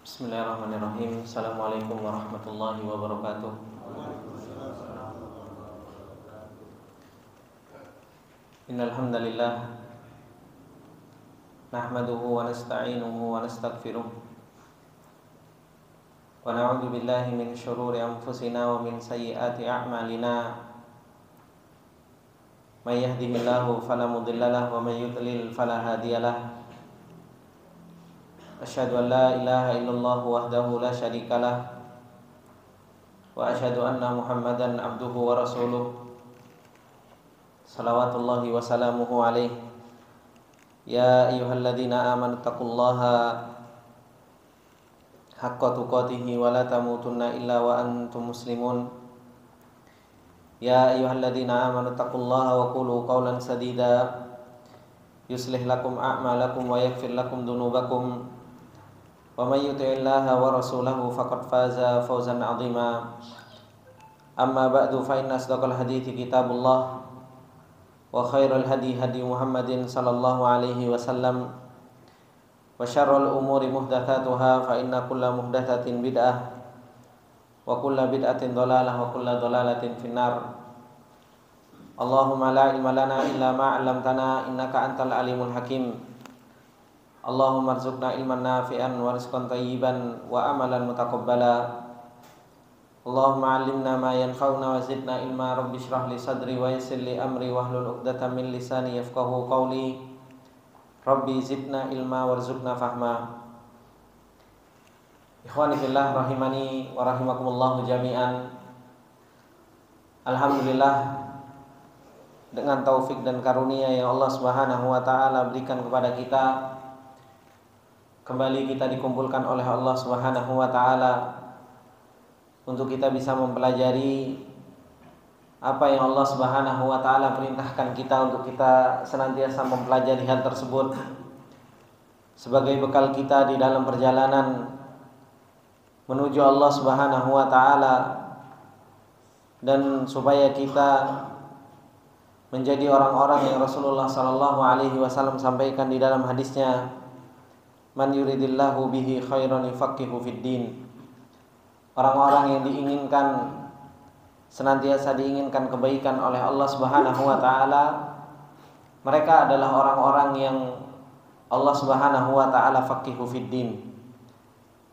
Bismillahirrahmanirrahim. Assalamualaikum warahmatullahi wabarakatuh. Innal hamdalillah nahmaduhu wa nasta'inuhu wa nastaghfiruh wa na'udzu billahi min shururi anfusina wa min sayyiati a'malina. May yahdihillahu fala mudilla lahu wa may yudlil fala hadiyalah. Asyhadu an la ilaha illallah wahdahu la syarikalah wa asyhadu anna Muhammadan abduhu wa rasuluh. Salawatullahi wa salamuhu alaihi. Ya ayyuhalladzina amanu taqullaha haqqa tuqatih wa la tamutunna illa wa antum muslimun. Ya ayyuhalladzina amanu taqullaha wa qulu qawlan sadida yuslih lakum a'malakum wa yaghfir lakum dhunubakum. Wa may yuti'illaha wa rasulahu faqad faza fawzan 'azima. Amma ba'du fa inna asdaqal hadithi kitabullah wa khairal hadi hadi Muhammadin sallallahu alaihi wasallam wa syarrul umuri muhdatsatuha fa inna kulla muhdatsatin bid'ah wa kulla bid'atin dhalalah wa kulla dhalalatin finnar. Allahumma la ilma lana illa ma 'allamtana innaka antal alimul hakim. Allahumma arzuqna ilman nafi'an wa rizqan thayyiban wa amalan mutaqabbala. Allahumma 'allimna ma yanfa'una wa zidna ilma. Rabbi shrah li sadri wa yassir li amri wahlul 'uqdatam min lisani yafqahu qawli. Rabbi zidna ilma warzuqna fahma. Ikhwani fillah rahimani wa rahimakumullah jami'an. Alhamdulillah, dengan taufik dan karunia yang Allah Subhanahu wa taala berikan kepada kita, kembali kita dikumpulkan oleh Allah Subhanahu wa taala untuk kita bisa mempelajari apa yang Allah Subhanahu wa taala perintahkan kita untuk kita senantiasa mempelajari hal tersebut sebagai bekal kita di dalam perjalanan menuju Allah Subhanahu wa taala, dan supaya kita menjadi orang-orang yang Rasulullah sallallahu alaihi wasallam sampaikan di dalam hadisnya, man yuridillahu bihi khairan yufaqihu fid din. Orang-orang yang diinginkan, senantiasa diinginkan kebaikan oleh Allah Subhanahu wa taala, mereka adalah orang-orang yang Allah Subhanahu wa taala faqihu fid din,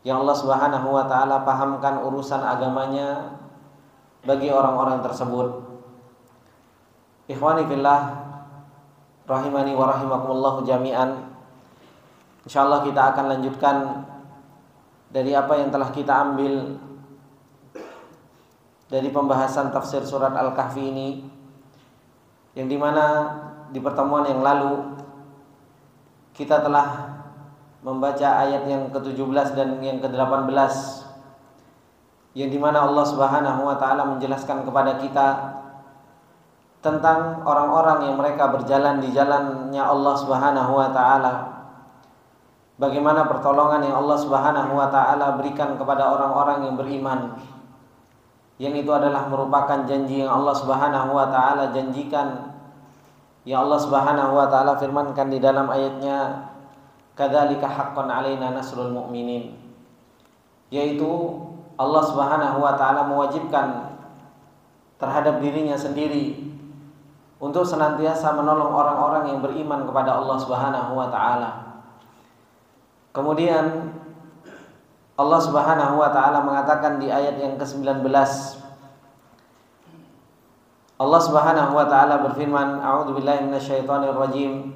yang Allah Subhanahu wa taala pahamkan urusan agamanya bagi orang-orang tersebut. Ikhwani fillah rahimani wa rahimakumullah jami'an. InsyaAllah kita akan lanjutkan dari apa yang telah kita ambil dari pembahasan tafsir surat Al-Kahfi ini, yang dimana di pertemuan yang lalu kita telah membaca ayat yang ke-17 dan yang ke-18, yang dimana Allah Subhanahu wa ta'ala menjelaskan kepada kita tentang orang-orang yang mereka berjalan di jalannya Allah Subhanahu wa ta'ala, bagaimana pertolongan yang Allah Subhanahu wa ta'ala berikan kepada orang-orang yang beriman, yang itu adalah merupakan janji yang Allah Subhanahu wa ta'ala janjikan, yang Allah Subhanahu wa ta'ala firmankan di dalam ayatnya, kadzalika haqqan 'alaina nasrul mu'minin, yaitu Allah Subhanahu wa ta'ala mewajibkan terhadap dirinya sendiri untuk senantiasa menolong orang-orang yang beriman kepada Allah Subhanahu wa ta'ala. Kemudian Allah Subhanahu wa ta'ala mengatakan di ayat yang ke-19, Allah Subhanahu wa ta'ala berfirman, a'udzubillahi minasyaitonir rajim,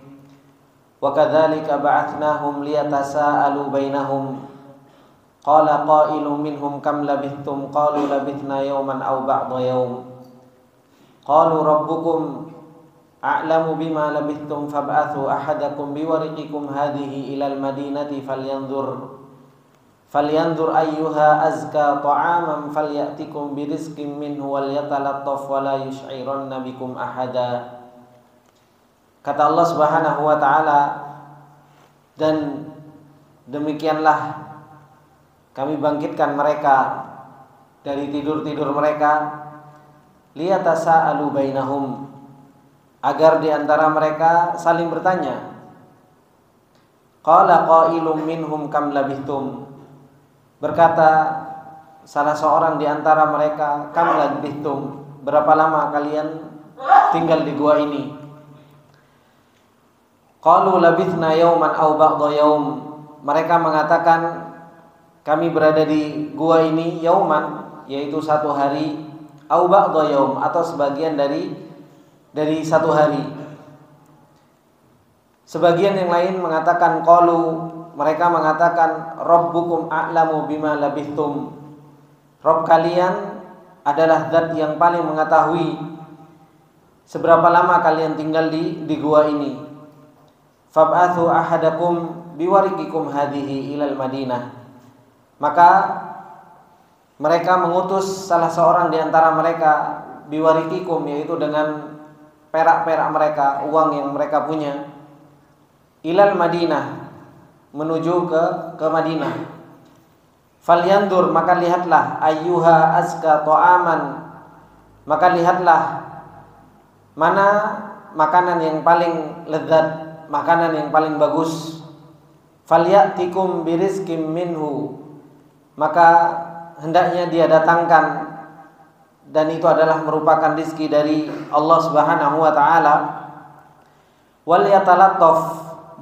wa kadzalika ba'atsnahum liyatasaalu bainahum qala qailun minhum kam labithtum qalu labithna yawman aw ba'da yawm qalu rabbukum a'lamu bima labithtum fab'athu ahadakum biwariqikum hadhihi ilal madinati falyanzur ayyuha azka ta'aman falyatikum birizqin minhu walyatalattaf wala yush'iranna bikum ahada. Kata Allah Subhanahu wa ta'ala, dan demikianlah kami bangkitkan mereka dari tidur-tidur mereka, liyatasaalu bainahum, agar di antara mereka saling bertanya. Qala qailum minhum kam labithtum, Berkata salah seorang di antara mereka, "Kam labithtum?" Berapa lama kalian tinggal di gua ini? Qalu labithna yauman aw ba'dha yaum. Mereka mengatakan, kami berada di gua ini yauman, yaitu satu hari, aw ba'dha yaum, atau sebagian dari satu hari. Sebagian yang lain mengatakan qalu, mereka mengatakan rabbukum a'lamu bima labithtum. Rabb kalian adalah zat yang paling mengetahui seberapa lama kalian tinggal di gua ini. Fab'athu ahadakum biwarikikum hadhihi ilal Madinah. Maka mereka mengutus salah seorang di antara mereka, biwarikikum, yaitu dengan perak-perak mereka, uang yang mereka punya, ilal Madinah, menuju ke Madinah. Falyandur, maka lihatlah, ayyuha azka ta'aman, maka lihatlah mana makanan yang paling lezat, makanan yang paling bagus. Falyatikum birizkim minhu, maka hendaknya dia datangkan, dan itu adalah merupakan rizki dari Allah Subhanahu wa taala. Wal yatalattaf,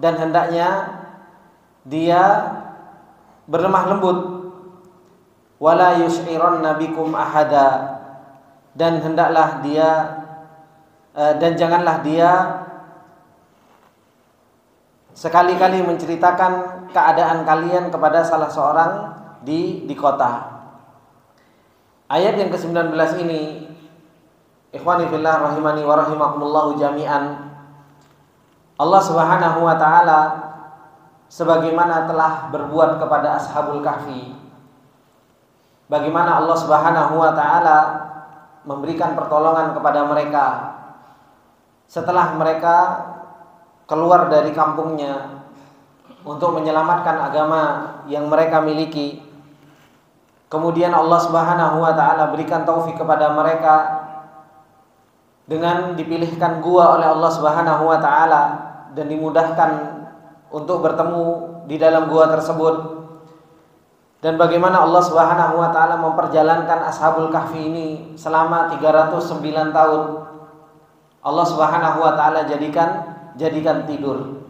dan hendaknya dia berlemah lembut. Wala yush'iranna bikum ahada, dan hendaklah dia dan janganlah dia sekali-kali menceritakan keadaan kalian kepada salah seorang di kota. Ayat yang ke-19 ini, ikhwani fillah rahimani wa rahimakumullahu jami'an, Allah Subhanahu wa taala sebagaimana telah berbuat kepada Ashabul Kahfi, bagaimana Allah Subhanahu wa taala memberikan pertolongan kepada mereka setelah mereka keluar dari kampungnya untuk menyelamatkan agama yang mereka miliki. Kemudian Allah Subhanahu wa taala berikan taufik kepada mereka dengan dipilihkan gua oleh Allah Subhanahu wa taala dan dimudahkan untuk bertemu di dalam gua tersebut. Dan bagaimana Allah Subhanahu wa taala memperjalankan Ashabul Kahfi ini selama 309 tahun. Allah Subhanahu wa taala jadikan tidur.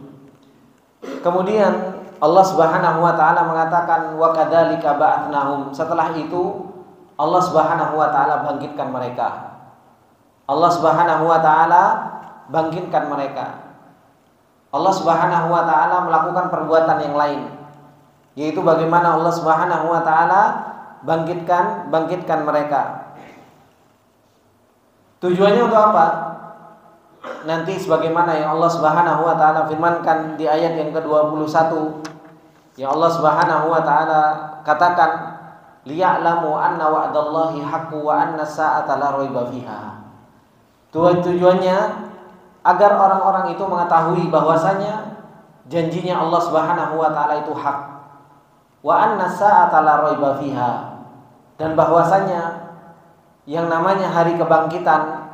Kemudian Allah Subhanahu wa taala mengatakan wa kadzalika ba'atnahum. Setelah itu Allah Subhanahu wa taala bangkitkan mereka. Allah Subhanahu wa taala bangkitkan mereka. Allah Subhanahu wa taala melakukan perbuatan yang lain, yaitu bagaimana Allah Subhanahu wa taala bangkitkan mereka. Tujuannya untuk apa? Nanti sebagaimana yang Allah Subhanahu wa taala firmankan di ayat yang ke-21, yang Allah Subhanahu wa taala katakan, liya'lamu anna wa'dallahi haqqun wa anna as-sa'ata la raiba fiha. Tujuannya agar orang-orang itu mengetahui bahwasanya janjinya Allah Subhanahu wa taala itu hak, wa anna as-sa'ata la raiba fiha, dan bahwasanya yang namanya hari kebangkitan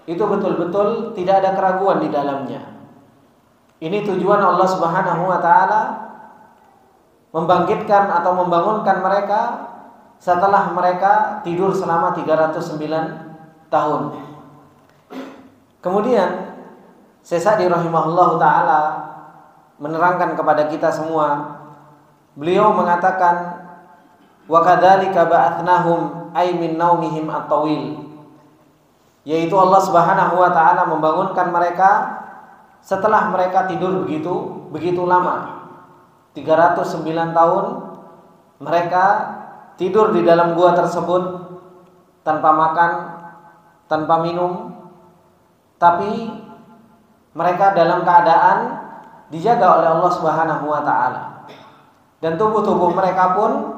itu betul-betul tidak ada keraguan di dalamnya. Ini tujuan Allah Subhanahu wa taala membangkitkan atau membangunkan mereka setelah mereka tidur selama 309 tahun. Kemudian Syekh Sa'di rahimahullahu taala menerangkan kepada kita semua, beliau mengatakan wa kadzalika ba'atnahum ay min naumihim at-tawil, yaitu Allah Subhanahu wa taala membangunkan mereka setelah mereka tidur begitu lama. 309 tahun mereka tidur di dalam gua tersebut tanpa makan, tanpa minum, tapi mereka dalam keadaan dijaga oleh Allah Subhanahu wa taala. Dan tubuh-tubuh mereka pun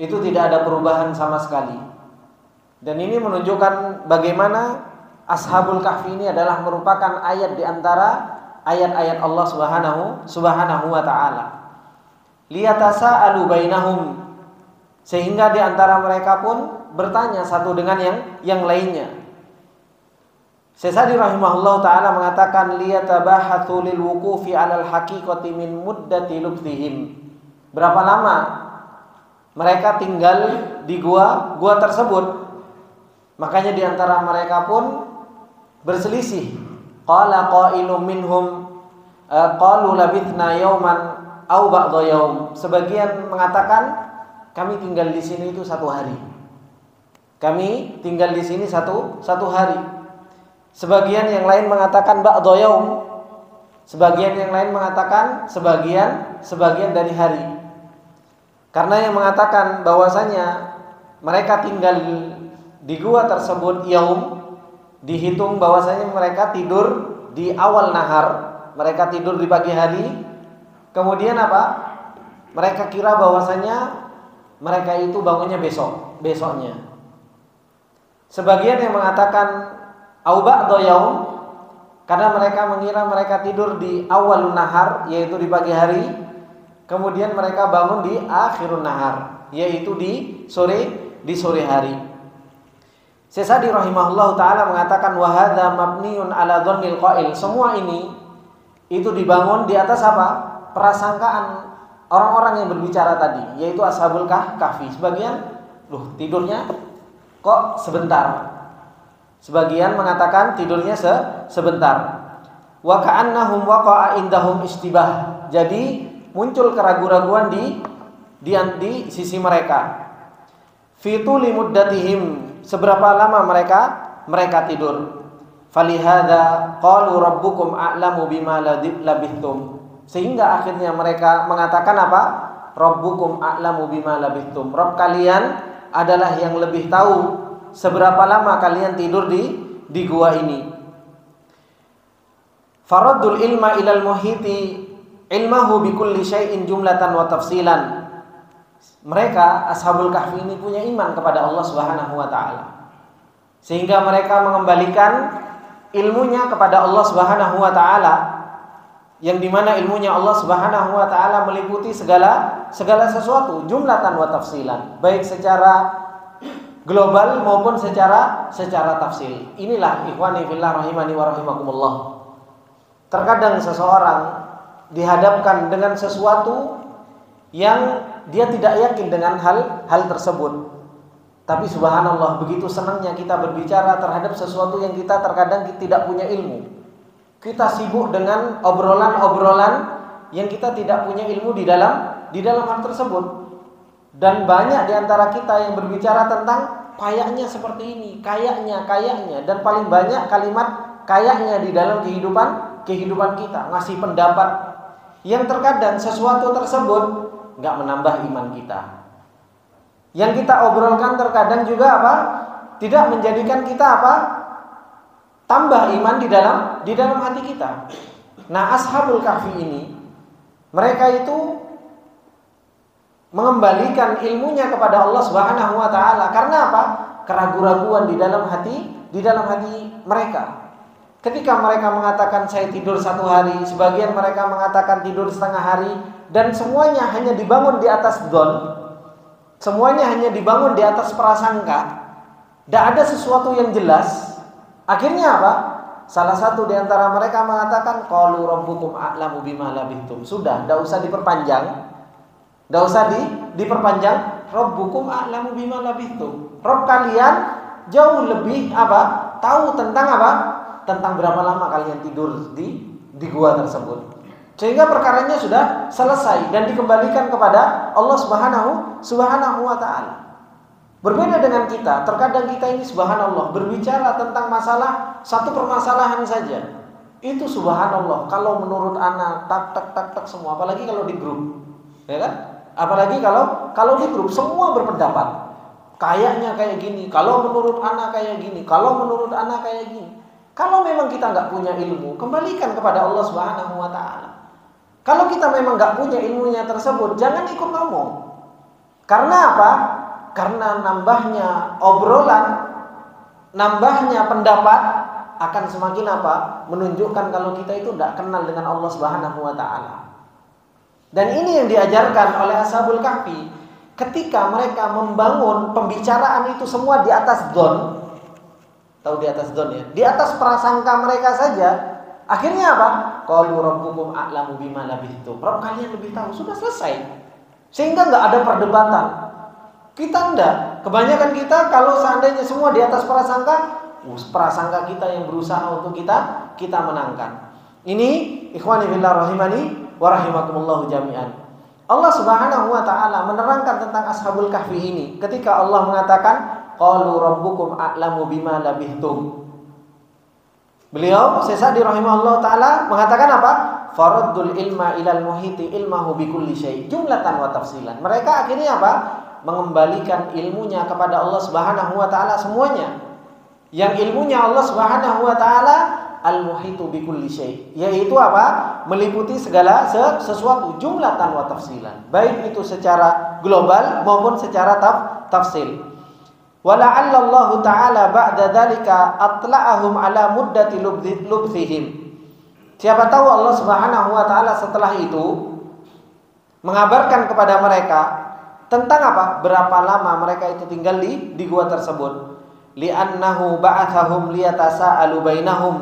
itu tidak ada perubahan sama sekali. Dan ini menunjukkan bagaimana Ashabul Kahfi ini adalah merupakan ayat di antara ayat-ayat Allah Subhanahu wa taala. Liyatasaalu bainahum, sehingga di antara mereka pun bertanya satu dengan yang lainnya. Syekh Sa'di rahimahullah taala mengatakan liyatabahatsu lil wuqufi 'alal haqiqati min muddati lubthihim. Berapa lama mereka tinggal di gua tersebut. Makanya di antara mereka pun berselisih. Qala qailum minhum qalu labithna yawman aw ba'dha yaum. Sebagian mengatakan kami tinggal di sini itu 1 hari. Kami tinggal di sini satu hari. Sebagian yang lain mengatakan ba'dha yaum. Sebagian yang lain mengatakan sebagian dari hari. Karena yang mengatakan bahwasanya mereka tinggal di gua tersebut yaum, dihitung bahwasanya mereka tidur di awal nahar, mereka tidur di pagi hari. Kemudian apa? Mereka kira bahwasanya mereka itu bangunnya besoknya. Sebagian yang mengatakan au ba'dha yaum, karena mereka mengira mereka tidur di awal nahar, yaitu di pagi hari. Kemudian mereka bangun di akhirun nahar, yaitu di sore hari. Sesadi rahimahullah ta'ala mengatakan wa hadza mabniun ala dhannil qail. Semua ini itu dibangun di atas apa? Prasangkaan orang-orang yang berbicara tadi, yaitu ashabul kahfi. Sebagian tidurnya kok sebentar. Sebagian mengatakan tidurnya sebentar. Wa ka'annahum waqa'a indahum istibah. Jadi muncul keraguan-raguan di sisi mereka. Fituli muddatihim, seberapa lama mereka tidur. Falihada qalu rabbukum a'lamu bima labithtum. Sehingga akhirnya mereka mengatakan apa? Rabbukum a'lamu bima labithtum. Rabb kalian adalah yang lebih tahu seberapa lama kalian tidur di gua ini. Faraddul ilma ilal muhiti ilmahu bikulli syai'in jumlatan wa tafsilan. Mereka ashabul kahfi ini punya iman kepada Allah Subhanahu wa taala. Sehingga mereka mengembalikan ilmunya kepada Allah Subhanahu wa taala, yang dimana ilmunya Allah Subhanahu wa taala meliputi segala sesuatu, jumlatan wa tafsilan, baik secara global maupun secara tafsil. Inilah ikhwani fillah rahimani wa rahimakumullah. Terkadang seseorang dihadapkan dengan sesuatu yang dia tidak yakin dengan hal tersebut. Tapi subhanallah, begitu senangnya kita berbicara terhadap sesuatu yang kita terkadang tidak punya ilmu. Kita sibuk dengan obrolan-obrolan yang kita tidak punya ilmu di dalam hal tersebut. Dan banyak di antara kita yang berbicara tentang kayaknya seperti ini, kayaknya, dan paling banyak kalimat kayaknya di dalam kehidupan kita, ngasih pendapat yang terkadang sesuatu tersebut nggak menambah iman kita. Yang kita obrolkan terkadang juga apa? Tidak menjadikan kita apa? Tambah iman di dalam hati kita. Nah, ashabul kahfi ini, mereka itu mengembalikan ilmunya kepada Allah Subhanahu wa taala. Karena apa? Keraguan-raguan di dalam hati mereka. Ketika mereka mengatakan saya tidur 1 hari, sebagian mereka mengatakan tidur setengah hari, dan semuanya hanya dibangun di atas dzon, semuanya hanya dibangun di atas prasangka, tidak ada sesuatu yang jelas. Akhirnya apa? Salah satu di antara mereka mengatakan qalu rabbukum a'lamu bima labithtum. Sudah, tidak usah diperpanjang. Tidak usah diperpanjang. Rabbukum a'lamu bima labithtum. Rabb kalian jauh lebih apa? Tahu tentang apa? Tentang berapa lama kalian tidur di gua tersebut. Sehingga perkaranya sudah selesai dan dikembalikan kepada Allah Subhanahu wa taala. Berbeda dengan kita, terkadang kita ini subhanallah berbicara tentang masalah satu permasalahan saja. Itu subhanallah, kalau menurut anak tak semua, apalagi kalau di grup. Ya kan? Apalagi kalau di grup semua berpendapat. Kayaknya kayak gini, kalau menurut anak kayak gini, kalau menurut anak kayak gini. Kalau memang kita nggak punya ilmu, kembalikan kepada Allah Subhanahu wa taala. Kalau kita memang nggak punya ilmunya tersebut, jangan ikut ngomong. Karena apa? Karena nambahnya obrolan, nambahnya pendapat akan semakin apa? Menunjukkan kalau kita itu tidak kenal dengan Allah Subhanahu wa taala. Dan ini yang diajarkan oleh ashabul kahfi. Ketika mereka membangun pembicaraan itu semua di atas dzon. Tahu di atas dzon ya? Di atas prasangka mereka saja. Akhirnya apa? Qalu rabbukum a'lamu bima labithtum. Rabb kalian lebih tahu. Sudah selesai. Sehingga enggak ada perdebatan. Kita enggak. Kebanyakan kita kalau seandainya semua di atas prasangka, prasangka kita yang berusaha untuk kita menangkan. Ini ikhwani fillah rahimani wa rahimakumullah jami'an. Allah Subhanahu wa taala menerangkan tentang Ashabul Kahfi ini ketika Allah mengatakan qalu rabbukum a'lamu bima labithum. Beliau Syekh Sa'di rahimahullah taala mengatakan apa? Faraddul ilma ilal muhiti ilmahu bikulli syai' jumlatan wa tafsilan. Mereka akhirnya apa? Mengembalikan ilmunya kepada Allah Subhanahu wa taala semuanya. Yang ilmunya Allah Subhanahu wa taala al-muhitu bikulli syai', yaitu apa? Meliputi segala sesuatu jumlatan wa tafsilan. Baik itu secara global maupun secara tafsil. Wala'alla Allah taala ba'da dzalika atla'ahum ala muddati lubthihim. Siapa tahu Allah Subhanahu wa taala setelah itu mengabarkan kepada mereka tentang apa? Berapa lama mereka itu tinggal di gua tersebut. Li'annahu ba'athahum liyatasa'alu bainahum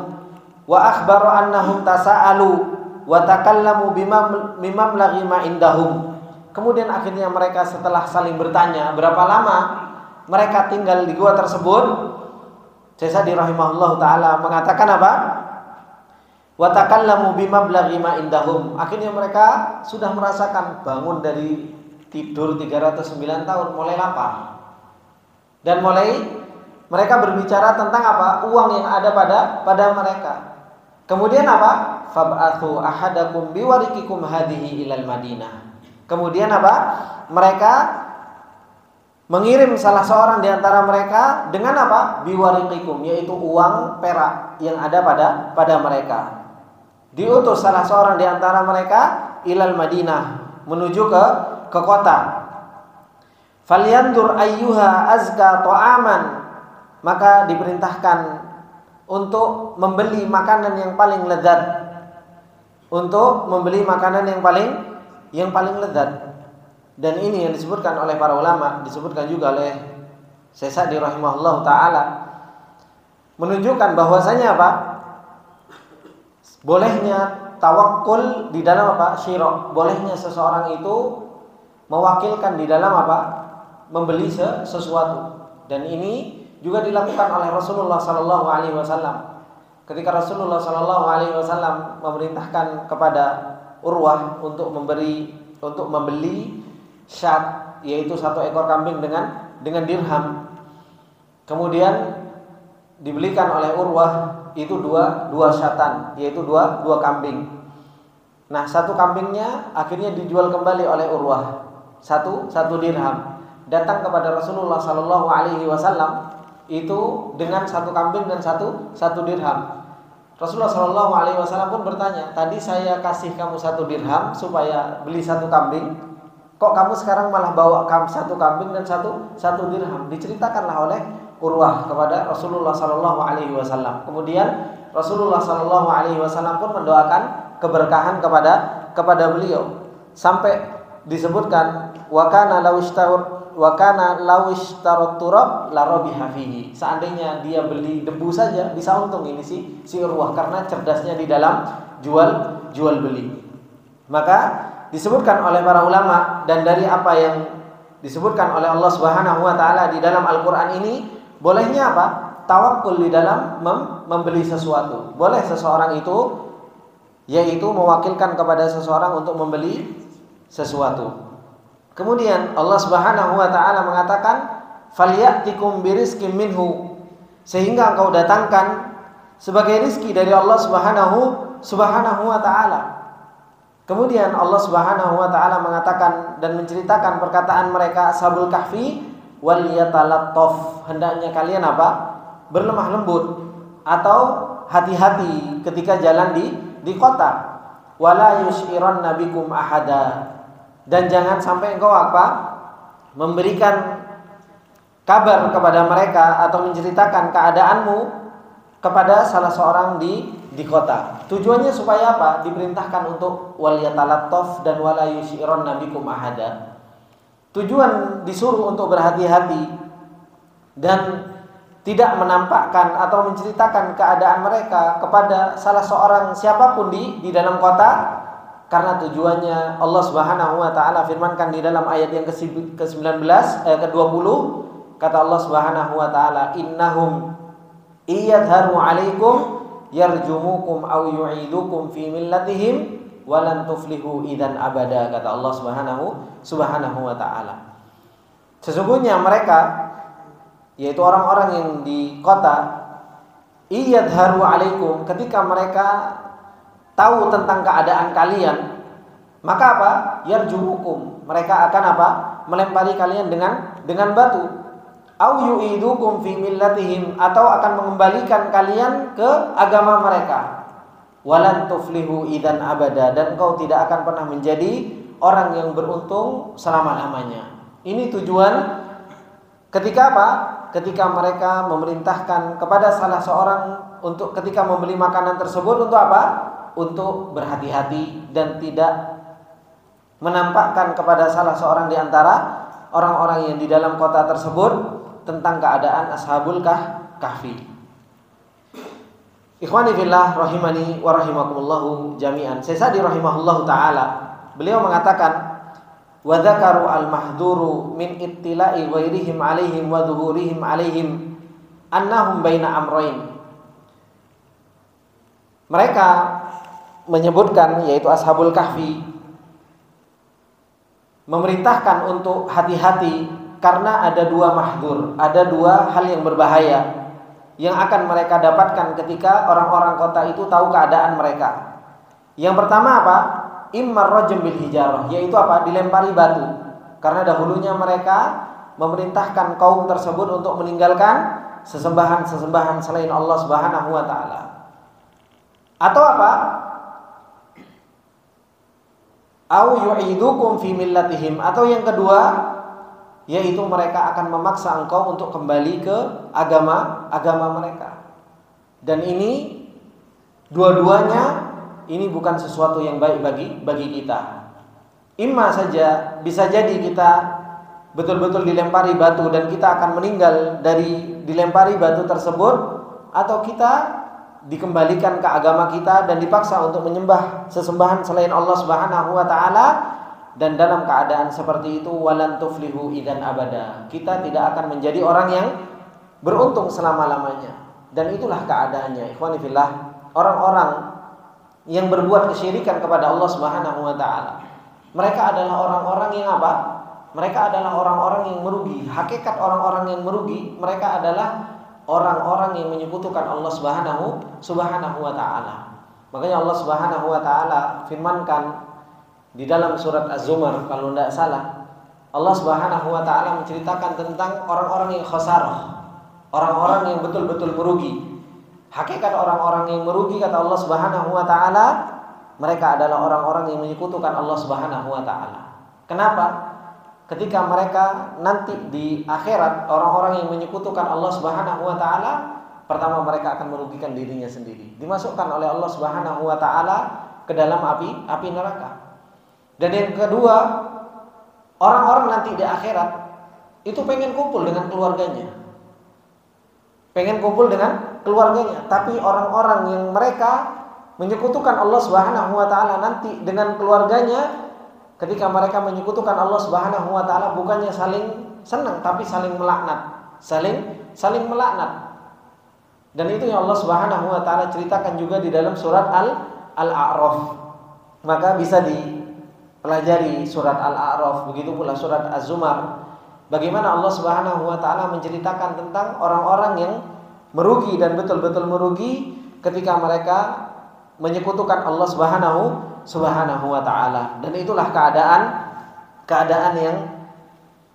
wa akhbara annahum tasa'alu wa takallamu bimamlaghi ma indahum. Kemudian akhirnya mereka setelah saling bertanya berapa lama mereka tinggal di gua tersebut, Syekh Sa'di rahimahullah taala mengatakan apa? Wa takallamu bimamlaghi ma indahum. Akhirnya mereka sudah merasakan bangun dari tidur 309 tahun mulai lapar. Dan mulai mereka berbicara tentang apa? Uang yang ada pada mereka. Kemudian apa? Fab'athu ahadakum biwarikikum hadhihi ilal Madinah. Kemudian apa? Mereka mengirim salah seorang di antara mereka dengan apa? Biwarikikum, yaitu uang perak yang ada pada mereka. Diutus salah seorang di antara mereka ilal Madinah, menuju ke kota. Falyandur ayyuha azka ta'aman, maka diperintahkan untuk membeli makanan yang paling lezat. Untuk membeli makanan yang paling lezat. Dan ini yang disebutkan oleh para ulama, disebutkan juga oleh Syekh Sa'di rahimahullah taala, menunjukkan bahwasanya apa? Bolehnya tawakul di dalam apa? Syira. Bolehnya seseorang itu mewakilkan di dalam apa? Membeli sesuatu. Dan ini juga dilakukan oleh Rasulullah sallallahu alaihi wasallam. Ketika Rasulullah sallallahu alaihi wasallam memerintahkan kepada Urwah untuk membeli syat, yaitu 1 ekor kambing dengan dirham. Kemudian dibelikan oleh Urwah itu dua syatan, yaitu dua kambing. Nah, 1 kambingnya akhirnya dijual kembali oleh Urwah, satu dirham. Datang kepada Rasulullah sallallahu alaihi wasallam itu dengan 1 kambing dan satu dirham. Rasulullah sallallahu alaihi wasallam pun bertanya, tadi saya kasih kamu 1 dirham supaya beli 1 kambing, kok kamu sekarang malah bawa 1 kambing dan satu dirham? Diceritakanlah oleh Urwah kepada Rasulullah sallallahu alaihi wasallam. Kemudian Rasulullah sallallahu alaihi wasallam pun mendoakan keberkahan kepada beliau, sampai disebutkan wa kana law ishtarat turab la rabiha fihi. Seandainya dia beli debu saja bisa untung ini si Urwah, karena cerdasnya di dalam jual beli. Maka disebutkan oleh para ulama, dan dari apa yang disebutkan oleh Allah Subhanahu wa taala di dalam Al-Qur'an ini, bolehnya apa? Tawakkul di dalam membeli sesuatu. Boleh seseorang itu yaitu mewakilkan kepada seseorang untuk membeli sesuatu. Kemudian Allah Subhanahu wa taala mengatakan falyatikum birizqin minhu, sehingga engkau datangkan sebagai rizki dari Allah Subhanahu wa taala. Kemudian Allah Subhanahu wa taala mengatakan dan menceritakan perkataan mereka Ashabul Kahfi, wal yatalattaf, hendaknya kalian apa? Berlemah lembut atau hati-hati ketika jalan di kota. Wala yushiranna bikum ahada, dan jangan sampai engkau apa? Memberikan kabar kepada mereka atau menceritakan keadaanmu kepada salah seorang di kota. Tujuannya supaya apa? Diperintahkan untuk wal yatalattaf dan wala yushiranna bikum ahada. Tujuan disuruh untuk berhati-hati dan tidak menampakkan atau menceritakan keadaan mereka kepada salah seorang siapapun di dalam kota. karena tujuannya Allah Subhanahu wa taala firmankan di dalam ayat yang ke-19 ke-20, kata Allah Subhanahu wa taala, innahum iyadharu 'alaikum yarjumukum aw yu'idukum fi millatihim walan tuflihu idzan abada, kata Allah Subhanahu wa taala. Sesungguhnya mereka, yaitu orang-orang yang di kota, iyadharu 'alaikum, ketika mereka tahu tentang keadaan kalian, maka apa? Yarjumukum, mereka akan apa? Melempari kalian dengan batu. Au yu'idukum fi millatihim, atau akan mengembalikan kalian ke agama mereka. Walan tuflihu idzan abada, dan kau tidak akan pernah menjadi orang yang beruntung selama-lamanya. Ini tujuan ketika apa? Ketika mereka memerintahkan kepada salah seorang untuk ketika membeli makanan tersebut untuk apa? Untuk berhati-hati dan tidak menampakkan kepada salah seorang di antara orang-orang yang di dalam kota tersebut tentang keadaan ashabul kahfi. Ikhwani fillah rahimani wa rahimakumullahu jami'an. Sa'di rahimahullahu taala, beliau mengatakan, wa dzakaru al-mahduru min ittila'i ghairihim 'alaihim wa dhuhurihim 'alaihim annahum baina amrayn. Mereka menyebutkan, yaitu ashabul kahfi, memerintahkan untuk hati-hati karena ada dua mahdzur, ada dua hal yang berbahaya yang akan mereka dapatkan ketika orang-orang kota itu tahu keadaan mereka. Yang pertama apa? Immar rajm bil hijarah, yaitu apa? Dilempari batu. Karena dahulunya mereka memerintahkan kaum tersebut untuk meninggalkan sesembahan-sesembahan selain Allah Subhanahu wa taala. Atau apa? Au yu'idukum fi millatihim, atau yang kedua, yaitu mereka akan memaksa engkau untuk kembali ke agama mereka. Dan ini dua-duanya ini bukan sesuatu yang baik bagi kita. Imma saja bisa jadi kita betul-betul dilempari batu dan kita akan meninggal dari dilempari batu tersebut, atau kita dikembalikan ke agama kita dan dipaksa untuk menyembah sesembahan selain Allah Subhanahu wa taala. Dan dalam keadaan seperti itu, walan tuflihu idzan abada, kita tidak akan menjadi orang yang beruntung selama-lamanya. Dan itulah keadaannya, ikhwani fillah, orang-orang yang berbuat kesyirikan kepada Allah Subhanahu wa taala. Mereka adalah orang-orang yang apa? Mereka adalah orang-orang yang merugi. Hakikat orang-orang yang merugi, mereka adalah orang-orang yang menyekutukan Allah Subhanahu wa taala. Makanya Allah Subhanahu wa taala firmankan di dalam surat Az-Zumar, kalau tidak salah, Allah Subhanahu wa taala menceritakan tentang orang-orang yang khasarah, orang-orang yang betul-betul merugi. Hakikat orang-orang yang merugi, kata Allah Subhanahu wa taala, mereka adalah orang-orang yang menyekutukan Allah Subhanahu wa taala. Kenapa? Ketika mereka nanti di akhirat, orang-orang yang menyekutukan Allah Subhanahu wa taala, pertama mereka akan merugikan dirinya sendiri. Dimasukkan oleh Allah Subhanahu wa taala ke dalam api neraka. Dan yang kedua, orang-orang nanti di akhirat itu pengen kumpul dengan keluarganya. Tapi orang-orang yang mereka menyekutukan Allah Subhanahu wa taala nanti dengan keluarganya, ketika mereka menyekutukan Allah Subhanahu wa taala, bukannya saling senang tapi saling melaknat. Saling melaknat. Dan itu yang Allah Subhanahu wa taala ceritakan juga di dalam surat Al-A'raf. Maka bisa pelajari surat Al-A'raf, begitu pula surat Az-Zumar. Bagaimana Allah Subhanahu wa taala menceritakan tentang orang-orang yang merugi dan betul-betul merugi ketika mereka menyekutukan Allah Subhanahu wa taala. Dan itulah keadaan yang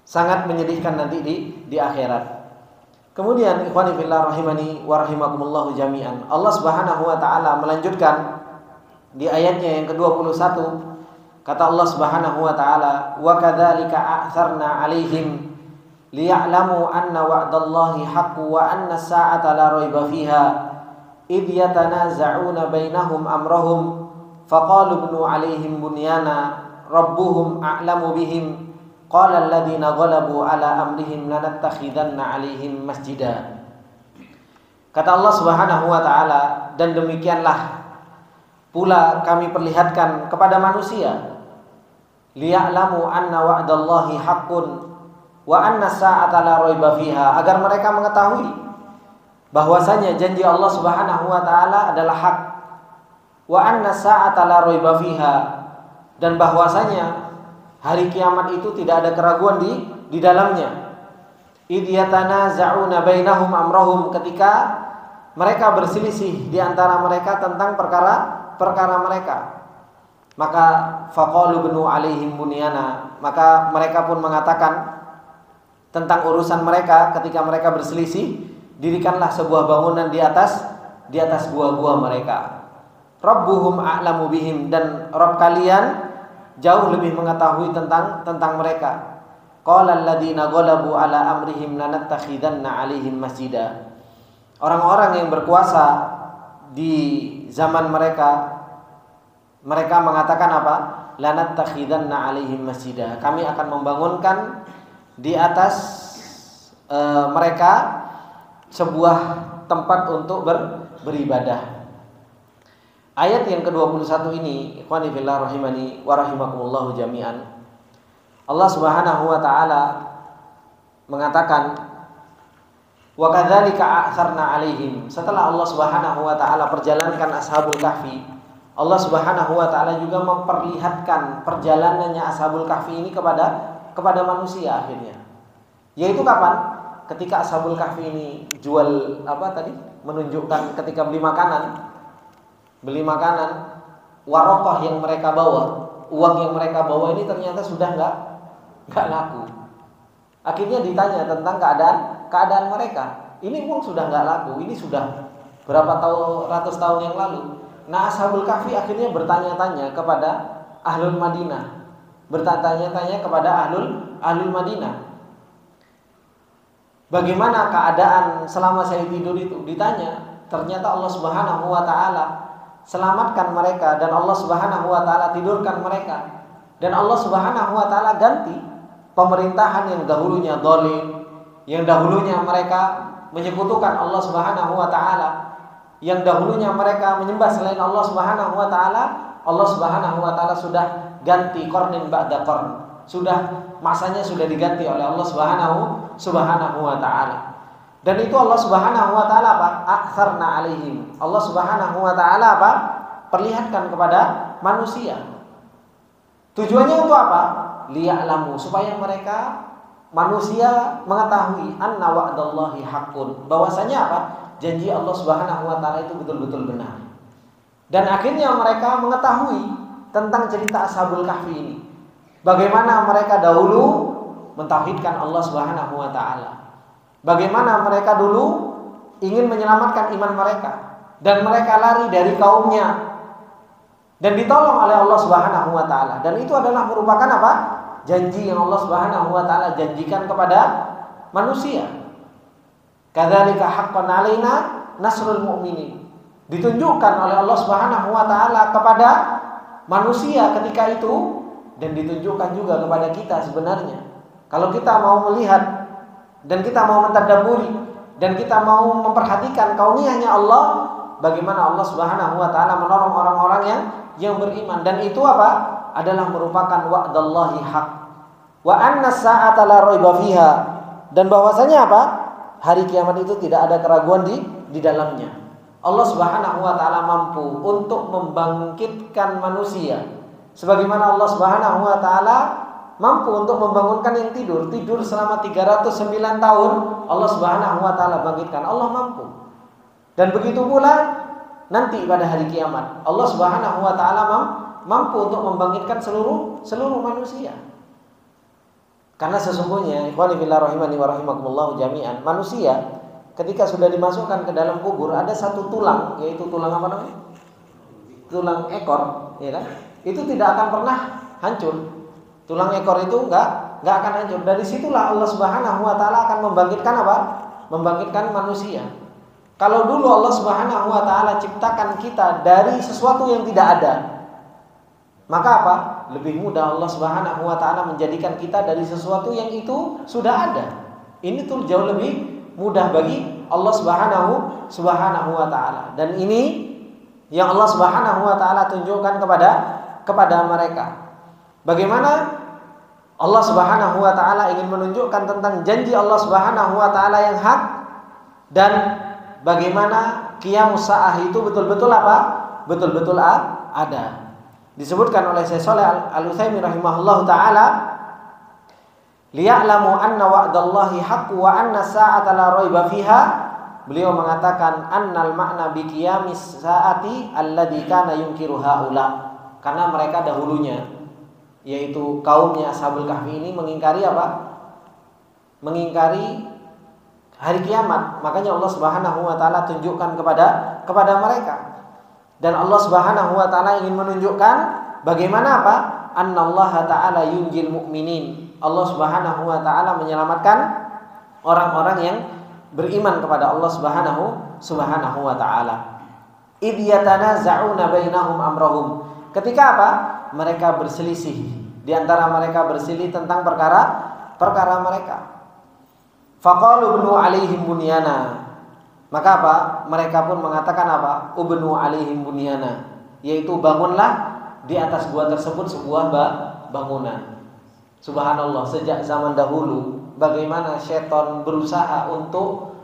sangat menyedihkan nanti di akhirat. Kemudian ikhwani fillah rahimani wa rahimakumullahu jami'an, Allah Subhanahu wa taala melanjutkan di ayatnya yang ke-21. Kata Allah Subhanahu wa taala, wa kadzalika a'tsarna 'alaihim liya'lamu anna wa'dallahi haqqun wa anna as-sa'ata la raiba fiha id yatanaza'una bainahum amrahum faqalu ibnu 'alaihim bunyana rabbuhum a'lamu bihim qala alladziina ghalabu 'ala amrihim lanattakhidanna 'alaihim masjida. Kata Allah Subhanahu wa taala, dan demikianlah pula kami perlihatkan kepada manusia, liya'lamu anna wa'dallahi haqqun wa anna sa'ata la raiba fiha, agar mereka mengetahui bahwasanya janji Allah Subhanahu wa taala adalah hak, wa anna sa'ata la raiba fiha, dan bahwasanya hari kiamat itu tidak ada keraguan di dalamnya. Idh yatanaza'una bainahum amrahum, ketika mereka berselisih di antara mereka tentang perkara mereka. Maka faqalu bnu alaihim bunyana, maka mereka pun mengatakan tentang urusan mereka ketika mereka berselisih, dirikanlah sebuah bangunan di atas gua-gua mereka. Rabbuhum a'lamu bihim, dan Rabb kalian jauh lebih mengetahui tentang mereka. Qala alladziina ghalabu ala amrihim lanattakhidanna 'alaihim masjida. Orang-orang yang berkuasa di zaman mereka mengatakan apa? Lanattakhidanna 'alaihim masjida. Kami akan membangunkan di atas mereka sebuah tempat untuk beribadah. Ayat yang ke-21 ini, ikhwani fillah rahimani wa rahimakumullah jami'an. Allah Subhanahu wa taala mengatakan, wa kadzalika a'tsarna 'alaihim. Setelah Allah Subhanahu wa taala perjalankan Ashabul Kahfi, Allah Subhanahu wa taala juga memperlihatkan perjalanannya Ashabul Kahfi ini kepada manusia akhirnya. Yaitu kapan? Ketika Ashabul Kahfi ini jual menunjukkan ketika beli makanan, waraqah yang mereka bawa, uang yang mereka bawa ini ternyata sudah enggak laku. Akhirnya ditanya tentang keadaan mereka. Ini uang sudah enggak laku, ini sudah berapa ratus tahun yang lalu. Nah, Ashabul Kahfi akhirnya bertanya-tanya kepada Ahlul Madinah. Bertanya-tanya kepada Ahlul Madinah. Bagaimana keadaan selama saya tidur itu? Ditanya. Ternyata Allah Subhanahu wa taala selamatkan mereka, dan Allah Subhanahu wa taala tidurkan mereka, dan Allah Subhanahu wa taala ganti pemerintahan yang dahulunya zalim, yang dahulunya mereka menyekutukan Allah Subhanahu wa taala, yang dahulunya mereka menyembah selain Allah Subhanahu wa taala. Allah Subhanahu wa taala sudah ganti qarnin ba'da qarn. Masanya sudah diganti oleh Allah Subhanahu wa taala. Dan itu Allah Subhanahu wa taala apa? A'tsarna 'alaihim. Allah Subhanahu wa taala apa? Perlihatkan kepada manusia. Tujuannya untuk apa? Liya'lamu, supaya mereka manusia mengetahui anna wa'dallahi haqqun, bahwasanya apa? Janji Allah Subhanahu wa taala itu betul-betul benar. Dan akhirnya mereka mengetahui tentang cerita Ashabul Kahfi ini. Bagaimana mereka dahulu mentauhidkan Allah Subhanahu wa taala. Bagaimana mereka dulu ingin menyelamatkan iman mereka, dan mereka lari dari kaumnya dan ditolong oleh Allah Subhanahu wa taala. Dan itu adalah merupakan apa? Janji yang Allah Subhanahu wa taala janjikan kepada manusia. Kadzalika haqqan 'alaina nasrul mu'minin. Ditunjukkan oleh Allah Subhanahu wa taala kepada manusia ketika itu, dan ditunjukkan juga kepada kita sebenarnya. Kalau kita mau melihat dan kita mau mentadabburi dan kita mau memperhatikan kauniyahnya Allah, bagaimana Allah Subhanahu wa taala menolong orang-orang yang beriman, dan itu apa? Adalah merupakan wa'dallahi haq. Wa anna sa'ata la raiba fiha, dan bahwasanya apa? Hari kiamat itu tidak ada keraguan di dalamnya. Allah Subhanahu wa taala mampu untuk membangkitkan manusia, sebagaimana Allah Subhanahu wa taala mampu untuk membangunkan yang tidur selama 309 tahun. Allah Subhanahu wa taala bangkitkan, Allah mampu. Dan begitu pula nanti pada hari kiamat, Allah Subhanahu wa taala mampu untuk membangkitkan seluruh manusia. Karena sesungguhnya ikhwani fillah rahimani wa rahimakumullah jami'an, manusia ketika sudah dimasukkan ke dalam kubur ada satu tulang, yaitu tulang apa namanya? Tulang ekor, ya kan? Itu tidak akan pernah hancur. Tulang ekor itu enggak akan hancur. Dari situlah Allah Subhanahu wa taala akan membangkitkan apa? Membangkitkan manusia. Kalau dulu Allah Subhanahu wa taala ciptakan kita dari sesuatu yang tidak ada, maka apa? Lebih mudah Allah Subhanahu wa taala menjadikan kita dari sesuatu yang itu sudah ada. Ini tuh jauh lebih mudah bagi Allah Subhanahu wa taala. Dan ini yang Allah Subhanahu wa taala tunjukkan kepada mereka. Bagaimana Allah Subhanahu wa taala ingin menunjukkan tentang janji Allah Subhanahu wa taala yang hak, dan bagaimana qiyamus saah itu betul-betul apa? Betul-betul ada. Disebutkan oleh Syekh Shalih Al-Utsaimin rahimahullahu taala, liya'lamu anna wa'dallahi haqqu wa anna sa'ata la raiba fiha. Beliau mengatakan annal makna bi qiyamis saati alladzi kana yunkiru haula. Karena mereka dahulunya, yaitu kaumnya Ashabul Kahfi ini mengingkari apa? Mengingkari hari kiamat. Makanya Allah Subhanahu wa taala tunjukkan kepada mereka. Dan Allah Subhanahu wa taala ingin menunjukkan bagaimana apa? Annallaha ta'ala yunjil mu'minin. Allah Subhanahu wa taala menyelamatkan orang-orang yang beriman kepada Allah Subhanahu wa taala. Idh yatanaza'una bainahum amrahum. Ketika apa? Mereka berselisih. Di antara mereka berselisih tentang perkara mereka. Faqalu bnu alaihim bunyana. Maka apa? Mereka pun mengatakan apa? Ubnu alaihim bunyana, yaitu bangunlah di atas gua tersebut sebuah bangunan. Subhanallah, sejak zaman dahulu bagaimana syaitan berusaha untuk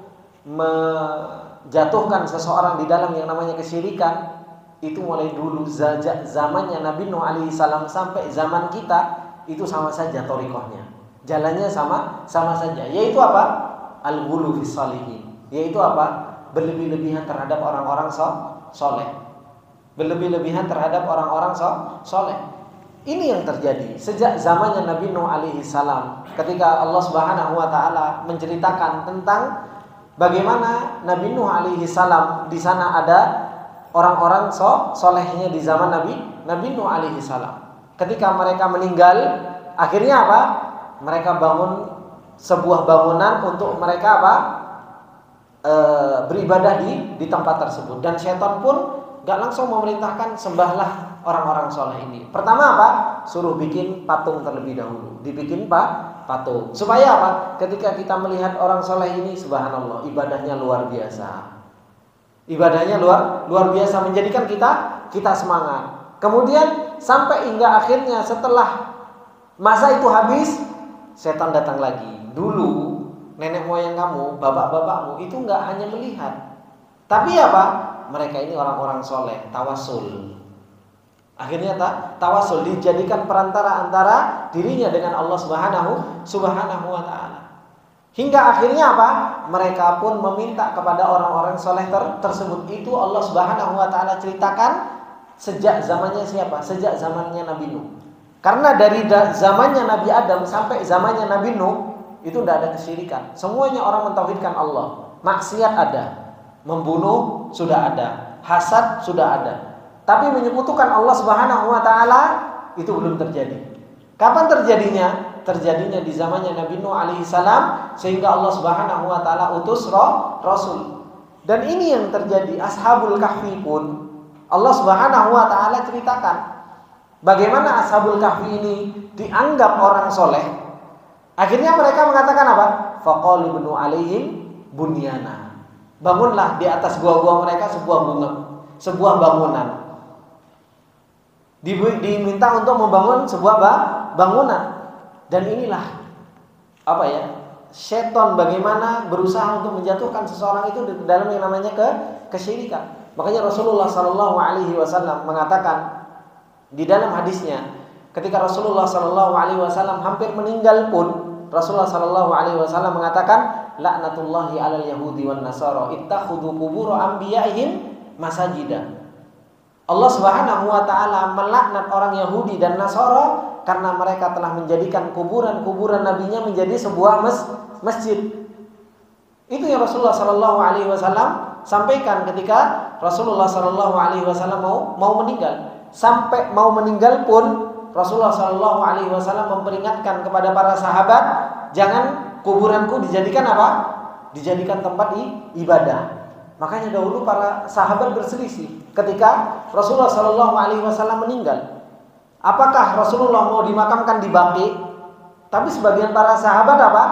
menjatuhkan seseorang di dalam yang namanya kesyirikan. Itu mulai dulu sejak zamannya Nabi Nuh alaihi salam sampai zaman kita itu sama saja thariqahnya. Jalannya sama saja, yaitu apa? Al-ghulu fis shalihin, yaitu apa? Berlebih-lebihan terhadap orang-orang soleh. Berlebih-lebihan terhadap orang-orang soleh. Ini yang terjadi sejak zamannya Nabi Nuh alaihi salam, ketika Allah Subhanahu wa taala menceritakan tentang bagaimana Nabi Nuh alaihi salam di sana ada orang-orang solehnya di zaman Nabi Nuh alaihi salam. Ketika mereka meninggal, akhirnya apa? Mereka bangun sebuah bangunan untuk mereka apa? Beribadah di tempat tersebut. Dan syaitan pun gak langsung memerintahkan sembahlah orang-orang soleh ini. Pertama apa? Suruh bikin patung terlebih dahulu. Dibikin patung. Supaya apa? Ketika kita melihat orang soleh ini, subhanallah, ibadahnya luar biasa. Ibadahnya luar biasa, menjadikan kita semangat. Kemudian sampai hingga akhirnya setelah masa itu habis, setan datang lagi. Dulu nenek moyang kamu, bapak-bapakmu itu enggak hanya melihat, tapi apa? Mereka ini orang-orang soleh, tawasul. Akhirnya tawasul dijadikan perantara antara dirinya dengan Allah Subhanahu wa taala. Hingga akhirnya apa? Mereka pun meminta kepada orang-orang soleh tersebut. Itu Allah Subhanahu wa taala ceritakan sejak zamannya siapa? Sejak zamannya Nabi Nuh. Karena dari zamannya Nabi Adam sampai zamannya Nabi Nuh itu tidak ada kesyirikan. Semuanya orang mentauhidkan Allah. Maksiat ada, membunuh sudah ada, hasad sudah ada. Tapi menyekutukan Allah Subhanahu wa taala itu belum terjadi. Kapan terjadinya? Terjadinya di zamannya Nabi Nuh alaihi salam, sehingga Allah Subhanahu wa taala utus rasul. Dan ini yang terjadi. Ashabul Kahfi pun Allah Subhanahu wa taala ceritakan bagaimana Ashabul Kahfi ini dianggap orang soleh. Akhirnya mereka mengatakan apa? Faqalu bnu alaihim bunyana. Bangunlah di atas gua-gua mereka sebuah bangunan. Diminta untuk membangun sebuah bangunan. Dan inilah apa ya? Syaitan bagaimana berusaha untuk menjatuhkan seseorang itu di dalam yang namanya kesyirikan. Makanya Rasulullah sallallahu alaihi wasallam mengatakan di dalam hadisnya, ketika Rasulullah sallallahu alaihi wasallam hampir meninggal pun, Rasulullah sallallahu alaihi wasallam mengatakan, laknatullahi 'alal yahudi wan nasara ittakhudhu qubur anbiya'ihim masajida. Allah Subhanahu wa taala melaknat orang Yahudi dan Nasara karena mereka telah menjadikan kuburan-kuburan nabinya menjadi sebuah masjid. Itu yang Rasulullah sallallahu alaihi wasallam sampaikan ketika Rasulullah sallallahu alaihi wasallam mau meninggal. Sampai mau meninggal pun Rasulullah sallallahu alaihi wasallam memperingatkan kepada para sahabat, jangan kuburanku dijadikan apa? Dijadikan tempat ibadah. Makanya dahulu para sahabat berselisih ketika Rasulullah sallallahu alaihi wasallam meninggal. Apakah Rasulullah mau dimakamkan di Baqi? Tapi sebagian para sahabat apa?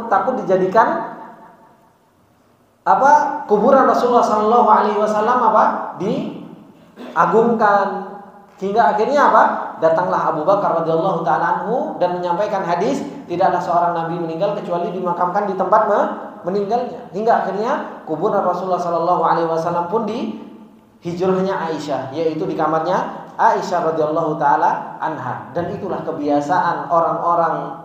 Takut dijadikan apa? Kuburan Rasulullah sallallahu alaihi wasallam apa? agungkan. Hingga akhirnya apa? Datanglah Abu Bakar radhiyallahu taala anhu dan menyampaikan hadis, tidaklah seorang nabi meninggal kecuali dimakamkan di tempat meninggalnya. Hingga akhirnya kuburan Rasulullah sallallahu alaihi wasallam pun di hijrahnya Aisyah, yaitu di kamarnya Aisyah radhiyallahu taala anha. Dan itulah kebiasaan orang-orang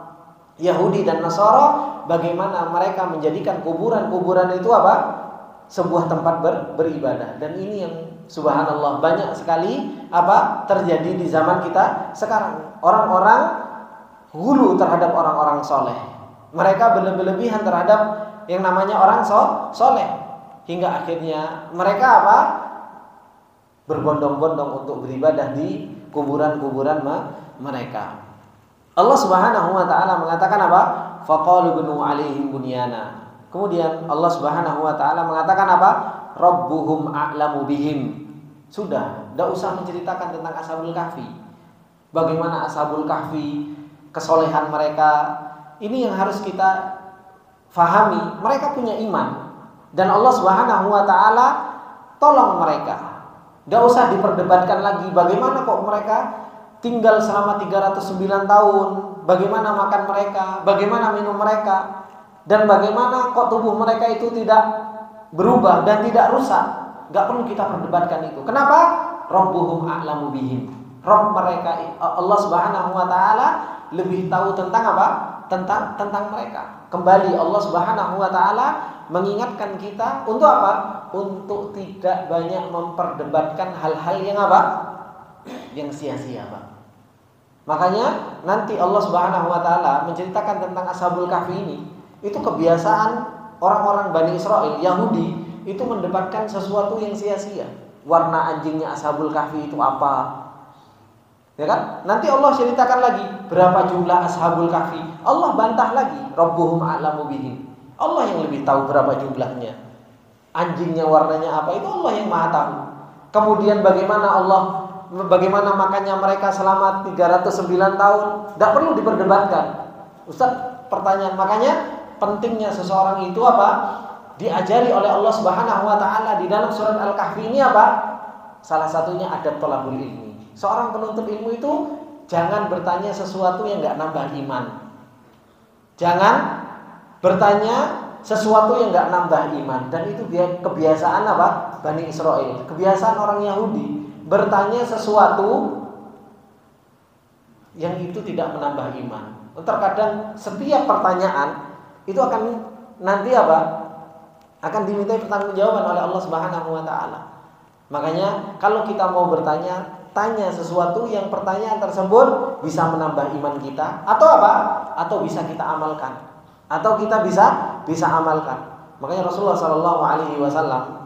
Yahudi dan Nasara, bagaimana mereka menjadikan kuburan-kuburan itu apa? Sebuah tempat beribadah. Dan ini yang subhanallah banyak sekali apa terjadi di zaman kita sekarang. Orang-orang hulu terhadap orang-orang soleh. Mereka berlebihan terhadap yang namanya orang soleh. Hingga akhirnya mereka apa? Berbondong-bondong untuk beribadah di kuburan-kuburan mereka. Allah Subhanahu wa taala mengatakan apa? Faqalu banu alaihim bunyana. Kemudian Allah Subhanahu wa taala mengatakan apa? Rabbuhum a'lamu bihim. Sudah, tidak usah menceritakan tentang Ashabul Kahfi. Bagaimana Ashabul Kahfi, kesolehan mereka. Ini yang harus kita fahami. Mereka punya iman dan Allah Subhanahu wa taala tolong mereka. Tidak usah diperdebatkan lagi bagaimana kok mereka tinggal selama 309 tahun, bagaimana makan mereka, bagaimana minum mereka, dan bagaimana kok tubuh mereka itu tidak berubah dan tidak rusak. Gak perlu kita perdebatkan itu. Kenapa? Rabbuhum a'lamu bihim. Rabb mereka, Allah Subhanahu wa taala lebih tahu tentang apa? Tentang mereka. Kembali Allah Subhanahu wa taala mengingatkan kita untuk apa? Untuk tidak banyak memperdebatkan hal-hal yang apa? Yang sia-sia, Pak. Makanya nanti Allah Subhanahu wa taala menceritakan tentang Ashabul Kahfi ini. Itu kebiasaan orang-orang Bani Israel, Yahudi, itu mendebatkan sesuatu yang sia-sia. Warna anjingnya Ashabul Kahfi itu apa? Ya kan? Nanti Allah ceritakan lagi berapa jumlah Ashabul Kahfi. Allah bantah lagi, Rabbuhum a'lamu bihim. Allah yang lebih tahu berapa jumlahnya. Anjingnya warnanya apa itu Allah yang Maha tahu. Kemudian bagaimana makannya mereka selama 309 tahun, tidak perlu diperdebatkan. Ustaz, pertanyaan, makanya pentingnya seseorang itu apa? Diajari oleh Allah Subhanahu wa taala di dalam surat Al-Kahfi ini apa? Salah satunya adab thalabul ilmi. Seorang penuntut ilmu itu jangan bertanya sesuatu yang enggak nambah iman. Jangan bertanya sesuatu yang enggak nambah iman, dan itu kebiasaan apa? Bani Israel, kebiasaan orang Yahudi, bertanya sesuatu yang itu tidak menambah iman. Terkadang setiap pertanyaan itu akan nanti apa? Akan dimintai pertanggungjawaban oleh Allah Subhanahu wa taala. Makanya kalau kita mau bertanya, tanya sesuatu yang pertanyaan tersebut bisa menambah iman kita atau apa? Atau bisa kita amalkan. Atau kita bisa amalkan. Makanya Rasulullah sallallahu alaihi wasallam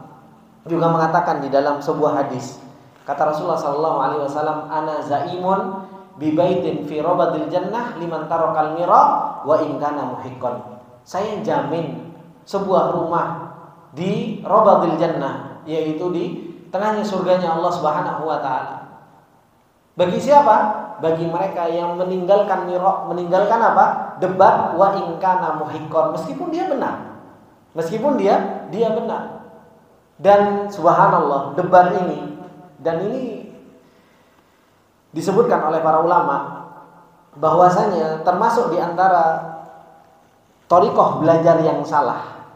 juga mengatakan di dalam sebuah hadis. Kata Rasulullah sallallahu alaihi wasallam, "Ana zaimun bi baitin fi rabadil jannah liman tarakal mira wa in kana muhiqqan." Saya jamin sebuah rumah di Rabadil Jannah, yaitu di tengahnya surganya Allah Subhanahu wa taala. Bagi siapa? Bagi mereka yang meninggalkan mira, meninggalkan apa? Debat, wa in kana muhiqqan, meskipun dia benar. Meskipun dia benar. Dan subhanallah, debat ini dan ini disebutkan oleh para ulama bahwasanya termasuk di antara thariqah belajar yang salah,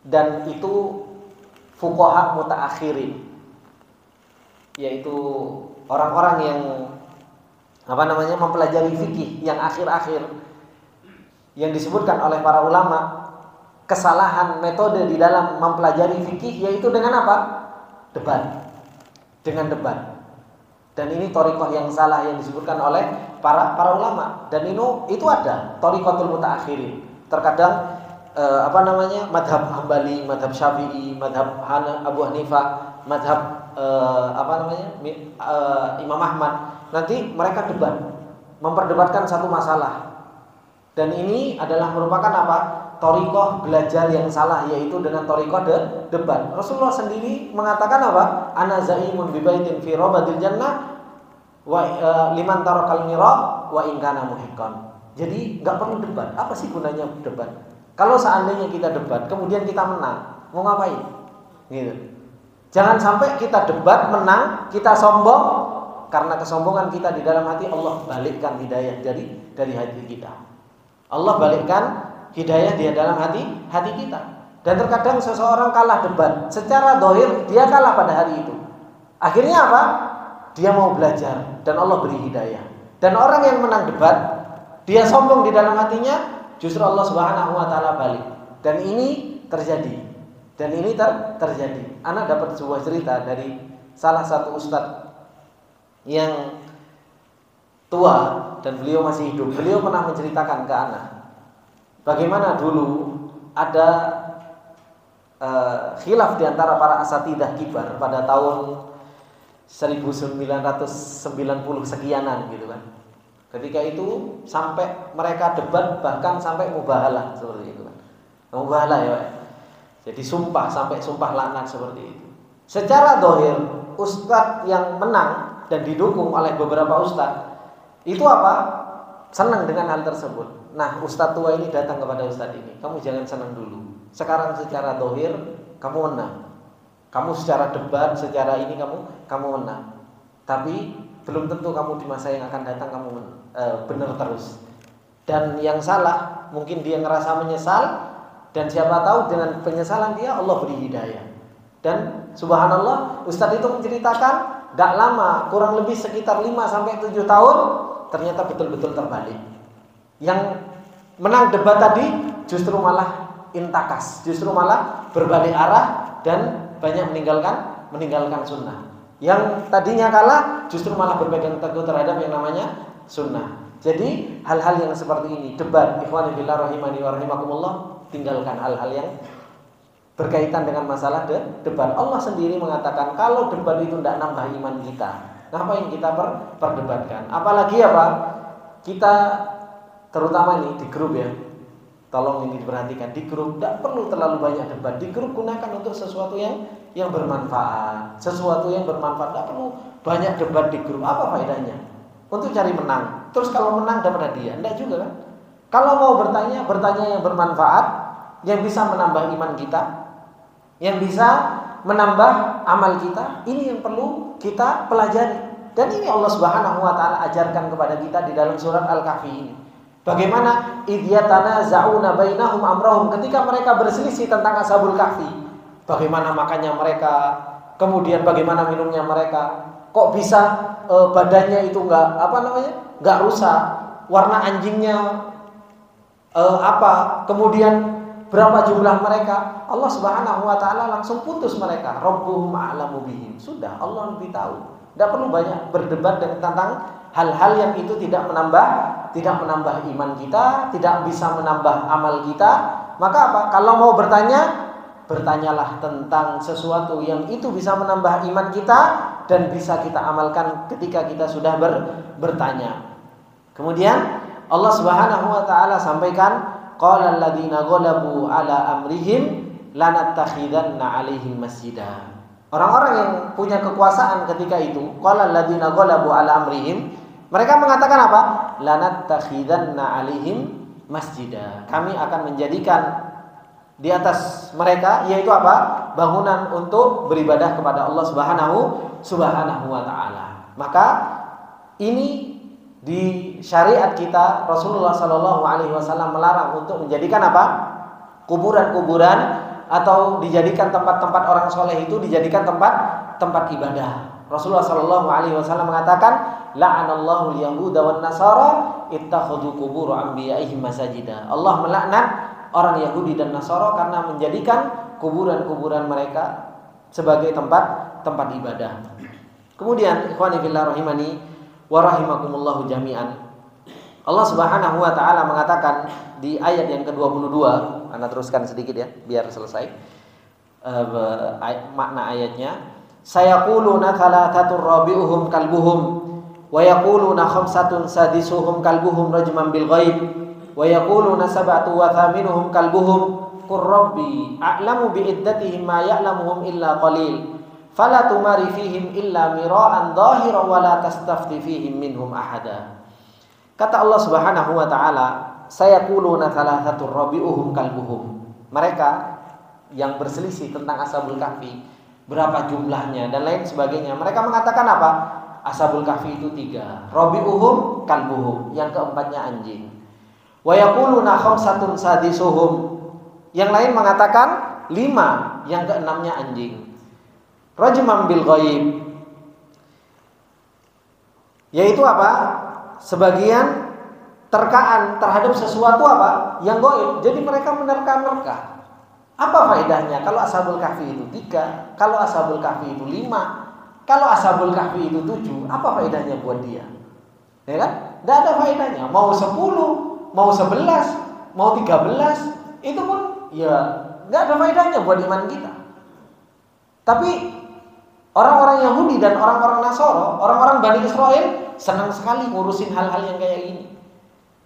dan itu fuqaha mutaakhirin, yaitu orang-orang yang mempelajari fikih yang akhir-akhir, yang disebutkan oleh para ulama kesalahan metode di dalam mempelajari fikih, yaitu dengan apa? Dengan debat. Dan ini thariqah yang salah yang disebutkan oleh para ulama, dan itu ada thariqatul mutaakhirin. Terkadang madhab Hambali, madhab Syafi'i, madhab Abu Hanifah, madhab Imam Ahmad, nanti mereka debat, memperdebatkan satu masalah, dan ini adalah merupakan apa? Thariqah belajar yang salah, yaitu dengan thariqah debat. Rasulullah sendiri mengatakan apa? Ana zaimun bi baitin fi rabadil jannah wa liman tarakal mira wa in kana muhiqqan. Jadi nggak perlu debat. Apa sih gunanya debat? Kalau seandainya kita debat, kemudian kita menang, mau ngapain? Gitu. Jangan sampai kita debat menang, kita sombong, karena kesombongan kita di dalam hati, Allah balikkan hidayah dari hati kita. Allah balikkan hidayah di dalam hati kita. Dan terkadang seseorang kalah debat, secara zahir dia kalah pada hari itu. Akhirnya apa? Dia mau belajar dan Allah beri hidayah. Dan orang yang menang debat, dia sombong di dalam hatinya, justru Allah Subhanahu wa taala balik. Dan ini terjadi. Anak dapat sebuah cerita dari salah satu ustadz yang tua dan beliau masih hidup. Beliau pernah menceritakan ke anak bagaimana dulu ada khilaf di antara para asatidah kibar pada tahun 1990 sekianan gitu kan. Ketika itu sampai mereka debat, bahkan sampai mubahalah seperti itu kan. Mubahalah ya Pak. Jadi sumpah, sampai sumpah laknat seperti itu. Secara zahir ustadz yang menang dan didukung oleh beberapa ustadz itu apa? Senang dengan hal tersebut. Nah, ustadz tua ini datang kepada ustadz ini, kamu jangan senang dulu. Sekarang secara zahir kamu menang. Kamu secara debat, secara ini kamu menang. Tapi belum tentu kamu di masa yang akan datang kamu benar terus. Dan yang salah mungkin dia ngerasa menyesal, dan siapa tahu dengan penyesalan dia Allah beri hidayah. Dan subhanallah, ustadz itu menceritakan gak lama, kurang lebih sekitar 5-7 tahun, ternyata betul-betul terbalik. Yang menang debat tadi justru malah intakas, justru malah berbalik arah dan banyak meninggalkan sunnah. Yang tadinya kalah justru malah berpegang teguh terhadap yang namanya sunnah. Jadi hal-hal yang seperti ini, debat, ikhwani fillah rahimani wa rahimakumullah, tinggalkan hal-hal yang berkaitan dengan masalah debat. Allah sendiri mengatakan kalau debat itu tidak nambah iman kita, ngapain kita perdebatkan? Apalagi apa? Kita terutama ini di grup ya, tolong ini diperhatikan, di grup tidak perlu terlalu banyak debat. Di grup gunakan untuk sesuatu yang bermanfaat, tidak perlu banyak debat di grup. Apa faedahnya? Untuk cari menang. Terus kalau menang dapat hadiah, enggak juga kan? Kalau mau bertanya yang bermanfaat, yang bisa menambah iman kita, yang bisa menambah amal kita, ini yang perlu kita pelajari. Dan ini Allah Subhanahu wa taala ajarkan kepada kita di dalam surat Al-Kahfi ini. Bagaimana idyatanaza'una bainahum amrahum, ketika mereka berselisih tentang Ashabul Kahfi. Bagaimana makannya mereka, kemudian bagaimana minumnya mereka. Kok bisa badannya itu enggak rusak, warna anjingnya kemudian berapa jumlah mereka, Allah Subhanahu wa taala langsung putus mereka. Rabbuhum a'lamu bihim. Sudah, Allah lebih tahu. Tidak perlu banyak berdebat tentang hal-hal yang itu tidak menambah iman kita, tidak bisa menambah amal kita. Maka apa? Kalau mau bertanya, bertanyalah tentang sesuatu yang itu bisa menambah iman kita dan bisa kita amalkan ketika kita sudah bertanya. Kemudian Allah Subhanahu wa taala sampaikan, qala alladziina ghalabu ala amrihim lanattakhidanna 'alaihim masjidah. Orang-orang yang punya kekuasaan ketika itu, qala alladziina ghalabu ala amrihim, mereka mengatakan apa? Lanattakhidanna 'alaihim masjidah. Kami akan menjadikan di atas mereka, yaitu apa? Bangunan untuk beribadah kepada Allah Subhanahu wa taala. Maka ini di syariat kita, Rasulullah Shallallahu Alaihi Wasallam melarang untuk menjadikan apa? Kuburan-kuburan atau dijadikan tempat-tempat orang soleh itu dijadikan tempat ibadah. Rasulullah Shallallahu Alaihi Wasallam mengatakan, la'anallahu al-yahuda wan nasara ittakhadhu qubur anbiya'ihim masajida. Allah melaknat orang Yahudi dan Nasara karena menjadikan kuburan-kuburan mereka sebagai tempat ibadah. Kemudian ikhwani fillah rahimani wa rahimakumullahu jami'an, Allah Subhanahu wa taala mengatakan di ayat yang ke-22, Anda teruskan sedikit ya biar selesai makna ayatnya. Sayaquluna thalathatur rabi'uhum kalbuhum wa yaquluna khamsatun sadisuhum kalbuhum rajman bil ghaib wa yaquluna sab'atu wa thaminuhum kalbuhum qur rabbi a'lamu bi iddatihim ma ya'lamuhum illa qalil fala tumari fihim illa mira'an dhahiran wa la tastafti fihim minhum ahada. Kata Allah Subhanahu wa taala, sayaquluna thalathatur rabi'uhum kalbuhum. Mereka yang berselisih tentang Ashabul Kahfi berapa jumlahnya dan lain sebagainya. Mereka mengatakan apa? Ashabul kahfi itu 3. Rabi'uhum kalbuhum, yang keempatnya anjing. Wa yaquluna khamsatun sadisuhum. Yang lain mengatakan 5, yang keenamnya anjing. Rajman bil ghaib, yaitu apa? Sebagian terkaan terhadap sesuatu apa? Yang gaib. Jadi mereka menerka-nerka. Apa faedahnya kalau ashabul kahfi itu 3, kalau ashabul kahfi itu 5, kalau ashabul kahfi itu 7, apa faedahnya buat dia? Ya kan? Tidak ada faedahnya. Mau 10, mau 11, mau 13, itu pun ya tidak ada faedahnya buat iman kita. Tapi orang-orang Yahudi dan orang-orang Nasoro, orang-orang Bani Israel senang sekali ngurusin hal-hal yang kayak gini.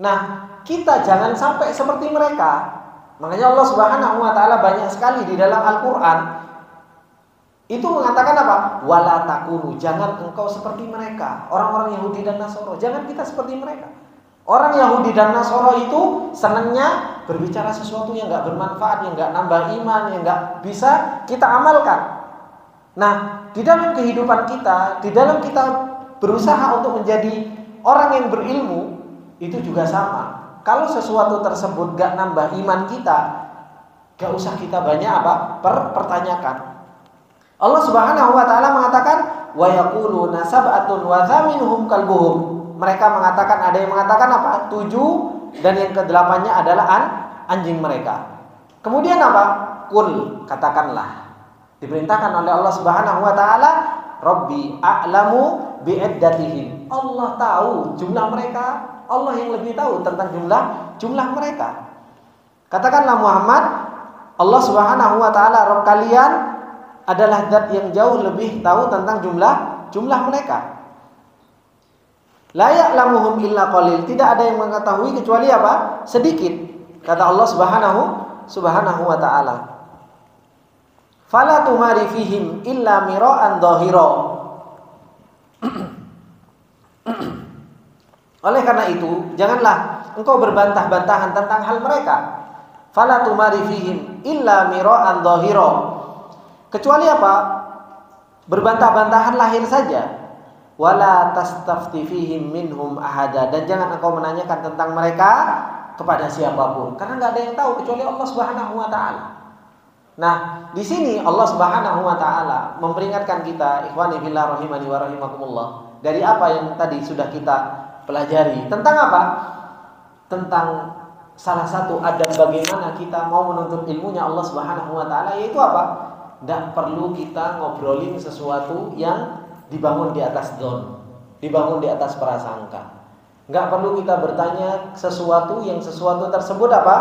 Nah, kita jangan sampai seperti mereka. Makanya Allah Subhanahu wa taala banyak sekali di dalam Al-Qur'an itu mengatakan apa? Wala takunu, jangan engkau seperti mereka, orang-orang Yahudi dan Nasoro. Jangan kita seperti mereka. Orang Yahudi dan Nasoro itu senangnya berbicara sesuatu yang enggak bermanfaat, yang enggak nambah iman, yang enggak bisa kita amalkan. Nah, di dalam kehidupan kita, di dalam kita berusaha untuk menjadi orang yang berilmu, itu juga sama. Kalau sesuatu tersebut gak nambah iman kita, gak usah kita banyak apa? Pertanyakan. Allah Subhanahu wa taala mengatakan wa yaquluna sab'atun wa thaminuhum kalbuhum. Mereka mengatakan, ada yang mengatakan apa? 7 dan yang ke-8-nya adalah anjing mereka. Kemudian apa? Qul, katakanlah. Diperintahkan oleh Allah Subhanahu wa taala, Rabbi a'lamu bi'iddatihim. Allah tahu jumlah mereka. Allah yang lebih tahu tentang jumlah mereka. Katakanlah Muhammad, Allah Subhanahu wa taala Rabb kalian adalah zat yang jauh lebih tahu tentang jumlah mereka. La ya'lamuhum illa qalil. Tidak ada yang mengetahui kecuali apa? Sedikit. Kata Allah Subhanahu wa taala. Fala tumari fihim illa mira'an dhahira. Oleh karena itu, janganlah engkau berbantah-bantahan tentang hal mereka. Fala tumari fihim illa mira'an dhahira. Kecuali apa? Berbantah-bantahan lahir saja. Wala tastafti fihim minhum ahada. Dan jangan engkau menanyakan tentang mereka kepada siapapun, karena enggak ada yang tahu kecuali Allah Subhanahu wa taala. Nah, di sini Allah Subhanahu wa taala memperingatkan kita, ikhwani fillah rahimani wa rahimakumullah, dari apa yang tadi sudah kita pelajari. Tentang apa? Tentang salah satu adab bagaimana kita mau menuntut ilmunya Allah Subhanahu wa taala, yaitu apa? Tidak perlu kita ngobrolin sesuatu yang dibangun di atas dzon, dibangun di atas prasangka. Enggak perlu kita bertanya sesuatu yang sesuatu tersebut apa?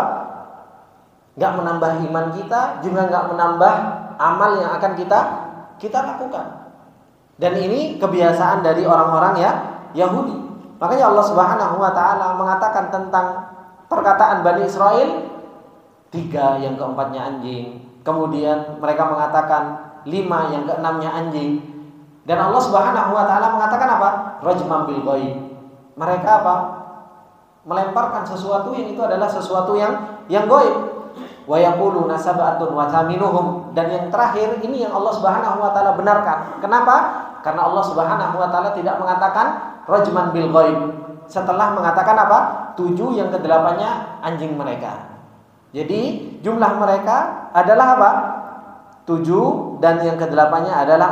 Enggak menambah iman kita, juga enggak menambah amal yang akan kita lakukan. Dan ini kebiasaan dari orang-orang ya Yahudi. Makanya Allah Subhanahu wa taala mengatakan tentang perkataan Bani Israel, 3 yang keempatnya anjing. Kemudian mereka mengatakan 5 yang keenamnya anjing. Dan Allah Subhanahu wa taala mengatakan apa? Rajman bil ghaib. Mereka apa? Melemparkan sesuatu yang itu adalah sesuatu yang gaib. Wa yaquluna sab'atun wa thaminuhum. Dan yang terakhir ini yang Allah Subhanahu wa taala benarkan. Kenapa? Karena Allah Subhanahu wa taala tidak mengatakan rajman bil ghaib setelah mengatakan apa? 7 yang ke-8-nya anjing mereka. Jadi jumlah mereka adalah apa? 7 dan yang ke-8-nya adalah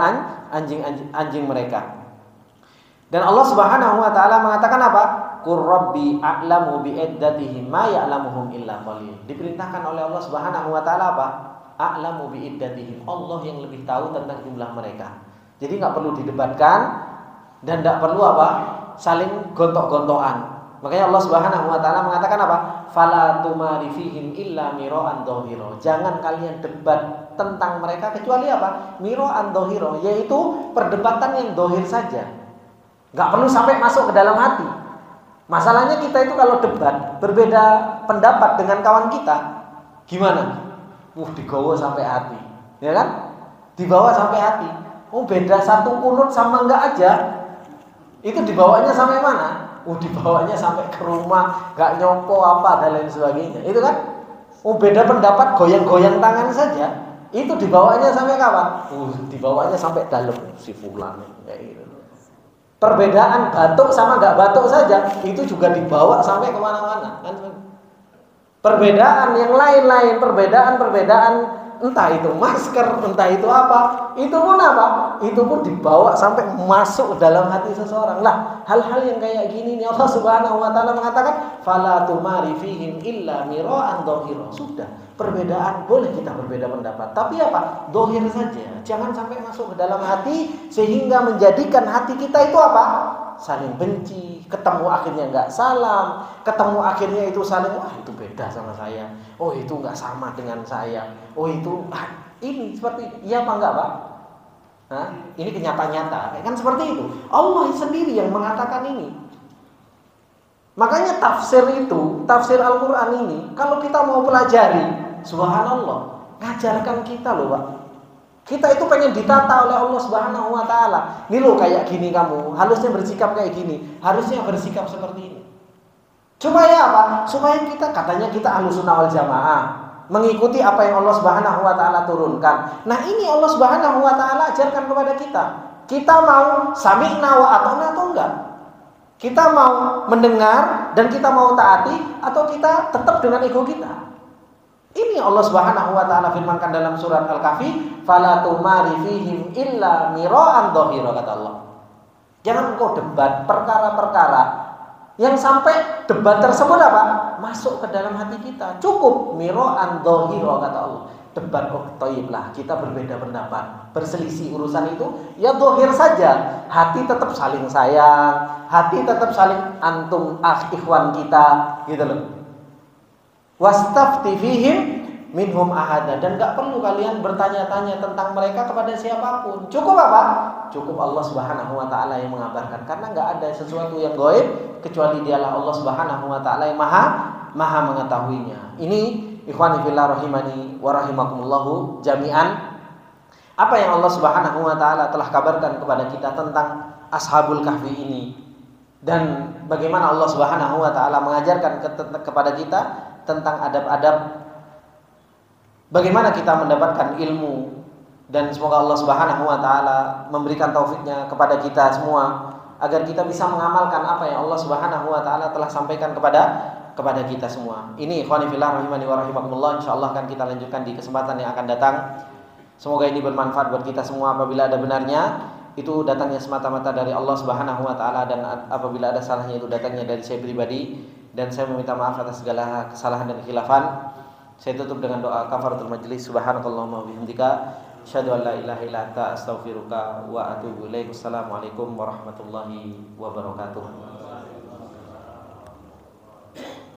anjing mereka. Dan Allah Subhanahu wa taala mengatakan apa? Qur rabbi a'lamu bi'iddatihim ma ya'lamuhum illa qalil. Diperintahkan oleh Allah Subhanahu wa taala apa? A'lamu bi'iddatihim. Allah yang lebih tahu tentang jumlah mereka. Jadi enggak perlu didebatkan dan enggak perlu apa? Saling gontok-gontokan. Makanya Allah Subhanahu wa taala mengatakan apa? Fala tumari fihim illa mira'an dhahira. Jangan kalian debat tentang mereka kecuali apa? Mira'an dhahira, yaitu perdebatan yang dhahir saja. Enggak perlu sampai masuk ke dalam hati. Masalahnya kita itu kalau debat berbeda pendapat dengan kawan kita, gimana? Digawa sampai hati, ya kan? Dibawa sampai hati. Beda satu kunut sama enggak aja. Itu dibawanya sampai mana? Dibawanya sampai ke rumah, enggak nyompo apa dan lain sebagainya. Itu kan? Beda pendapat, goyang-goyang tangan saja. Itu dibawanya sampai kapan? Dibawanya sampai dalam si fulan kayak gitu. Perbedaan batuk sama nggak batuk saja itu juga dibawa sampai kemana-mana kan? Perbedaan yang lain-lain, perbedaan entah itu masker, entah itu apa, itu pun apa? Itu pun dibawa sampai masuk dalam hati seseorang. Lah, hal-hal yang kayak gini nih Allah Subhanahu wa taala mengatakan, "Fala tumari fihim illa mira'an dhahira." Sudah, perbedaan boleh kita berbeda pendapat, tapi apa? Dhahir saja. Jangan sampai masuk ke dalam hati sehingga menjadikan hati kita itu apa? Saling benci, ketemu akhirnya nggak salam, ketemu akhirnya itu saling, wah itu beda sama saya, oh itu nggak sama dengan saya, oh itu ini seperti ini. Iya apa enggak Pak? Hah? Ini kenyataan-nyata, kan seperti itu. Allah sendiri yang mengatakan ini. Makanya tafsir itu, tafsir Al-Quran ini, kalau kita mau pelajari, subhanallah, ngajarkan kita loh Pak. Kita itu pengen ditata oleh Allah Subhanahu wa taala. Nih lo kayak gini kamu, harusnya bersikap kayak gini, harusnya bersikap seperti ini. Supaya apa? Supaya kita katanya kita Ahlussunnah wal Jamaah, mengikuti apa yang Allah Subhanahu wa taala turunkan. Nah, ini Allah Subhanahu wa taala ajarkan kepada kita. Kita mau sami'na wa ata'na atau enggak? Kita mau mendengar dan kita mau taati atau kita tetap dengan ego kita? Ini Allah Subhanahu wa taala firmankan dalam surat Al-Kahfi, "Fala tumari fihim illa mira'an dhahira," kata Allah. Jangan engkau debat perkara-perkara yang sampai debat tersebut apa? Masuk ke dalam hati kita. Cukup mira'an dhahira kata Allah. Debat thayyib lah, kita berbeda pendapat, berselisih urusan itu, ya dhahir saja. Hati tetap saling sayang, hati tetap saling antum ikhwan kita, gitu loh. Wastafti fihim minhum ahada, dan gak perlu kalian bertanya-tanya tentang mereka kepada siapapun. Cukup apa? Cukup Allah Subhanahu wa taala yang mengabarkan, karena gak ada sesuatu yang gaib kecuali dialah Allah Subhanahu wa taala yang maha mengetahuinya. Ini ikhwani fillah rahimani wa rahimakumullahu jami'an, apa yang Allah Subhanahu wa taala telah kabarkan kepada kita tentang Ashabul Kahfi ini, dan bagaimana Allah Subhanahu wa taala mengajarkan kepada kita tentang adab-adab bagaimana kita mendapatkan ilmu, dan semoga Allah Subhanahu wa taala memberikan taufiknya kepada kita semua agar kita bisa mengamalkan apa yang Allah Subhanahu wa taala telah sampaikan kepada kita semua. Ini ikhwani fillah rahimani wa rahimakumullah, insyaallah akan kita lanjutkan di kesempatan yang akan datang. Semoga ini bermanfaat buat kita semua. Apabila ada benarnya itu datangnya semata-mata dari Allah Subhanahu wa taala, dan apabila ada salahnya itu datangnya dari saya pribadi, dan saya meminta maaf atas segala kesalahan dan khilafan. Saya tutup dengan doa kafaratul majlis. Subhanakallahumma wa bihamdika asyhadu an la ilaha illa anta astaghfiruka wa atubu ilaik. Wassalamualaikum warahmatullahi wabarakatuh.